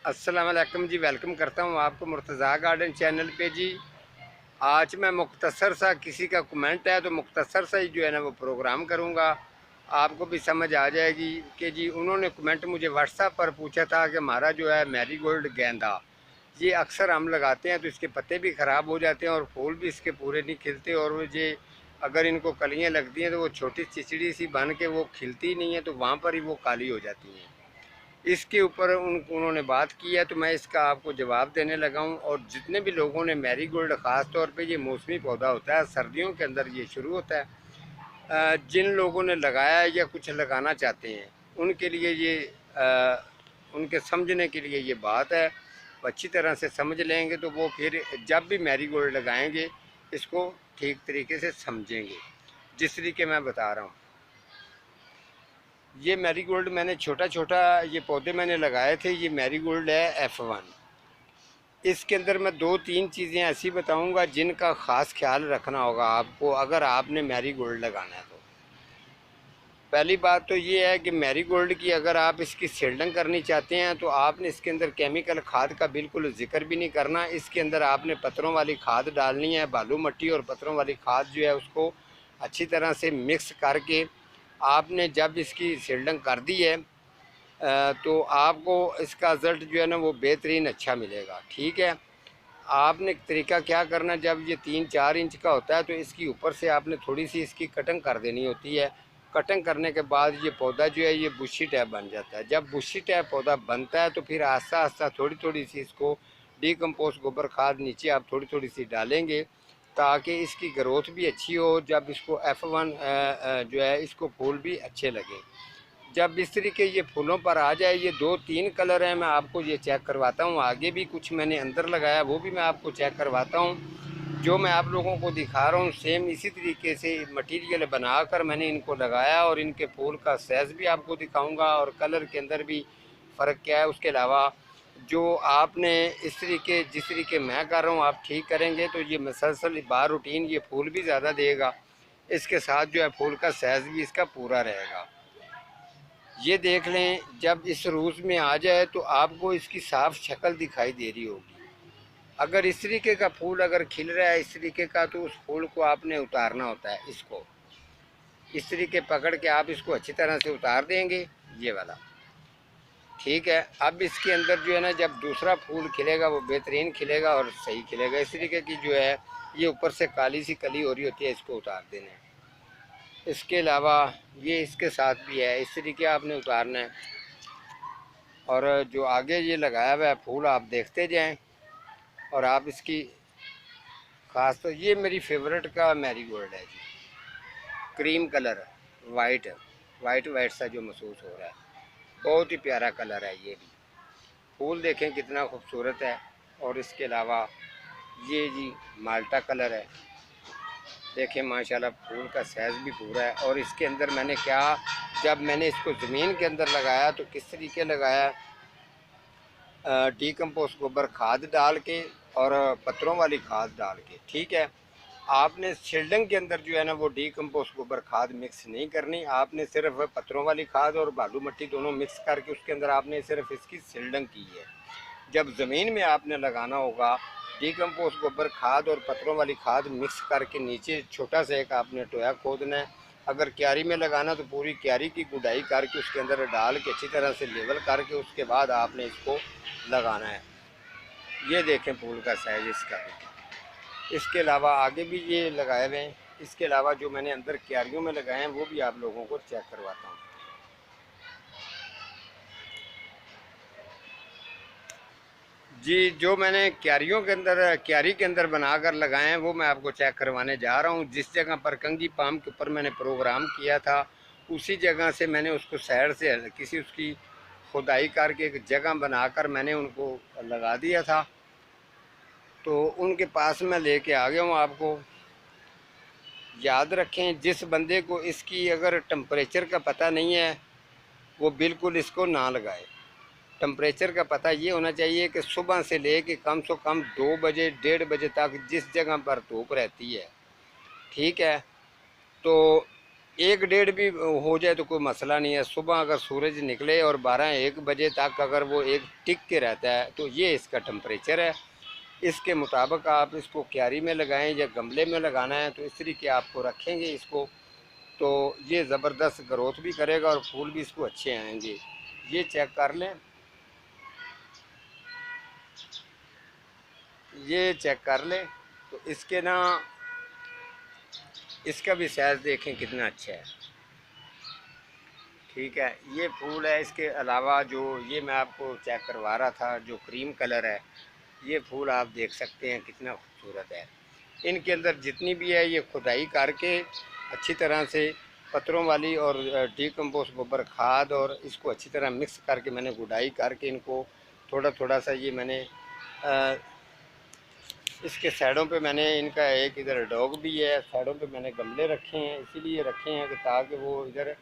अस्सलाम वालेकुम जी। वेलकम करता हूँ आपको मुर्तज़ा गार्डन चैनल पे जी। आज मैं मुख्तसर सा किसी का कमेंट है तो मुख्तसर सा ही जो है ना वो प्रोग्राम करूँगा, आपको भी समझ आ जाएगी कि जी उन्होंने कमेंट मुझे व्हाट्सएप पर पूछा था कि हमारा जो है मैरीगोल्ड गेंदा ये अक्सर हम लगाते हैं तो इसके पत्ते भी ख़राब हो जाते हैं और फूल भी इसके पूरे नहीं खिलते, और वो ये अगर इनको कलियाँ लगती हैं तो वो छोटी चिचड़ी सी बन के वो खिलती नहीं है, तो वहाँ पर ही वो काली हो जाती हैं। इसके ऊपर उन्होंने बात की है तो मैं इसका आपको जवाब देने लगा हूँ। और जितने भी लोगों ने मैरीगोल्ड ख़ास तौर पे, ये मौसमी पौधा होता है, सर्दियों के अंदर ये शुरू होता है। जिन लोगों ने लगाया है या कुछ लगाना चाहते हैं उनके लिए ये उनके समझने के लिए ये बात है। अच्छी तरह से समझ लेंगे तो वो फिर जब भी मैरीगोल्ड लगाएंगे इसको ठीक तरीके से समझेंगे, जिस तरीके मैं बता रहा हूँ। ये मैरीगोल्ड मैंने छोटा छोटा ये पौधे मैंने लगाए थे। ये मैरीगोल्ड है F1। इसके अंदर मैं दो तीन चीज़ें ऐसी बताऊंगा जिनका ख़ास ख्याल रखना होगा आपको अगर आपने मैरीगोल्ड लगाना है तो। पहली बात तो ये है कि मैरीगोल्ड की अगर आप इसकी सील्डिंग करनी चाहते हैं तो आपने इसके अंदर केमिकल खाद का बिल्कुल जिक्र भी नहीं करना। इसके अंदर आपने पत्थरों वाली खाद डालनी है, बालू मट्टी और पत्थरों वाली खाद जो है उसको अच्छी तरह से मिक्स करके आपने जब इसकी सील्डिंग कर दी है तो आपको इसका रिज़ल्ट जो है ना वो बेहतरीन अच्छा मिलेगा। ठीक है, आपने तरीका क्या करना, जब ये 3-4 इंच का होता है तो इसकी ऊपर से आपने थोड़ी सी इसकी कटिंग कर देनी होती है। कटिंग करने के बाद ये पौधा जो है ये बुशी टाइप बन जाता है। जब बुशी टाइप पौधा बनता है तो फिर आस्ता आस्ता थोड़ी थोड़ी सी इसको डीकम्पोस्ट गोबर खाद नीचे आप थोड़ी थोड़ी सी डालेंगे ताकि इसकी ग्रोथ भी अच्छी हो। जब इसको F1 जो है इसको फूल भी अच्छे लगे। जब इस तरीके ये फूलों पर आ जाए, ये 2-3 कलर हैं, मैं आपको ये चेक करवाता हूँ। आगे भी कुछ मैंने अंदर लगाया वो भी मैं आपको चेक करवाता हूँ। जो मैं आप लोगों को दिखा रहा हूँ सेम इसी तरीके से मटेरियल बनाकर मैंने इनको लगाया और इनके फूल का साइज़ भी आपको दिखाऊंगा और कलर के अंदर भी फ़र्क क्या है। उसके अलावा जो आपने इस तरीके जिस तरीके मैं कर रहा हूँ आप ठीक करेंगे तो ये मसलसल बार रूटीन ये फूल भी ज़्यादा देगा, इसके साथ जो है फूल का साइज़ भी इसका पूरा रहेगा। ये देख लें, जब इस रूज में आ जाए तो आपको इसकी साफ शक्ल दिखाई दे रही होगी। अगर इस तरीके का फूल अगर खिल रहा है इस तरीके का तो उस फूल को आपने उतारना होता है। इसको इस तरीके पकड़ के आप इसको अच्छी तरह से उतार देंगे, ये वाला। ठीक है, अब इसके अंदर जो है ना जब दूसरा फूल खिलेगा वो बेहतरीन खिलेगा और सही खिलेगा। इस तरीके की जो है ये ऊपर से काली सी कली हो रही होती है, इसको उतार देना है। इसके अलावा ये इसके साथ भी है, इस तरीके आपने उतारना है। और जो आगे ये लगाया हुआ है फूल आप देखते जाएं और आप इसकी ख़ास तो ये मेरी फेवरेट का मैरीगोल्ड है जी। Cream colour, white white white सा जो महसूस हो रहा है, बहुत ही प्यारा कलर है। ये भी फूल देखें कितना खूबसूरत है। और इसके अलावा ये जी माल्टा कलर है, देखें माशाल्लाह फूल का साइज़ भी पूरा है। और इसके अंदर मैंने क्या, जब मैंने इसको ज़मीन के अंदर लगाया तो किस तरीके लगाया, डीकम्पोस्ट गोबर खाद डाल के और पत्थरों वाली खाद डाल के। ठीक है, आपने शिल्डिंग के अंदर जो है ना वो डीकम्पोस्ट गोबर खाद मिक्स नहीं करनी, आपने सिर्फ पत्थरों वाली खाद और बालू मिट्टी दोनों मिक्स करके उसके अंदर आपने सिर्फ इसकी शिल्डिंग की है। जब ज़मीन में आपने लगाना होगा डीकम्पोस्ट गोबर खाद और पत्थरों वाली खाद मिक्स करके नीचे छोटा सा एक आपने टोया खोदना है। अगर क्यारी में लगाना तो पूरी क्यारी की गुडाई करके उसके अंदर डाल के अच्छी तरह से लेवल करके उसके बाद आपने इसको लगाना है। ये देखें फूल का साइज इसका भी। इसके अलावा आगे भी ये लगाए हुए हैं। इसके अलावा जो मैंने अंदर क्यारियों में लगाए हैं वो भी आप लोगों को चेक करवाता हूँ। जी, जो मैंने क्यारी के अंदर बनाकर लगाए हैं वो मैं आपको चेक करवाने जा रहा हूँ। जिस जगह पर कंगी पाम के ऊपर मैंने प्रोग्राम किया था उसी जगह से मैंने उसको साइड से किसी उसकी खुदाई करके एक जगह बनाकर मैंने उनको लगा दिया था। तो उनके पास मैं लेके आ गया हूँ। आपको याद रखें, जिस बंदे को इसकी अगर टेम्परेचर का पता नहीं है वो बिल्कुल इसको ना लगाए। टेम्परेचर का पता ये होना चाहिए कि सुबह से ले कर कम से कम 2 बजे 1:30 बजे तक जिस जगह पर धूप रहती है, ठीक है, तो एक डेढ़ भी हो जाए तो कोई मसला नहीं है। सुबह अगर सूरज निकले और 12-1 बजे तक अगर वो एक टिक के रहता है तो ये इसका टेम्परेचर है। इसके मुताबिक आप इसको क्यारी में लगाएं या गमले में लगाना है तो इस तरीके आपको रखेंगे इसको, तो ये ज़बरदस्त ग्रोथ भी करेगा और फूल भी इसको अच्छे आएंगे। ये चेक कर लें, ये चेक कर लें। तो इसके ना, इसका भी साइज़ देखें कितना अच्छा है। ठीक है, ये फूल है। इसके अलावा जो ये मैं आपको चेक करवा रहा था जो क्रीम कलर है, ये फूल आप देख सकते हैं कितना खूबसूरत है। इनके अंदर जितनी भी है ये खुदाई करके अच्छी तरह से पत्तरों वाली और डीकम्पोस्ट गोबर खाद और इसको अच्छी तरह मिक्स करके मैंने गुडाई करके इनको थोड़ा थोड़ा सा ये मैंने इसके साइडों पे मैंने इनका एक इधर डॉग भी है, साइडों पे मैंने गमले रखे हैं, इसीलिए रखे हैं कि ताकि वो इधर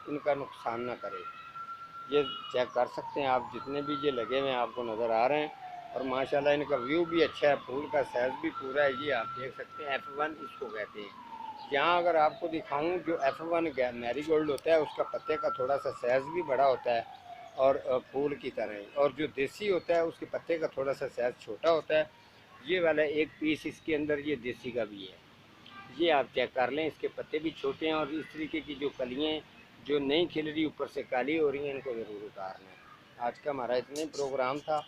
इनका नुकसान ना करे। ये चेक कर सकते हैं आप, जितने भी ये लगे हुए हैं आपको नज़र आ रहे हैं और माशाल्लाह इनका व्यू भी अच्छा है, फूल का साइज़ भी पूरा है। ये आप देख सकते हैं F1 इसको कहते हैं। यहाँ अगर आपको दिखाऊं जो F1 मैरीगोल्ड होता है उसका पत्ते का थोड़ा सा साइज़ भी बड़ा होता है और फूल की तरह, और जो देसी होता है उसके पत्ते का थोड़ा सा साइज़ छोटा होता है। ये वाला एक पीस इसके अंदर ये देसी का भी है। ये आप चेक कर लें, इसके पत्ते भी छोटे हैं और इस तरीके की जो कलियाँ जो नहीं खिल रही ऊपर से काली हो रही हैं इनको ज़रूर उतारना है। आज का हमारा इतना ही प्रोग्राम था,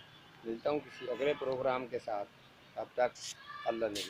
मिलता हूँ किसी अगले प्रोग्राम के साथ, तब तक अल्लाह ने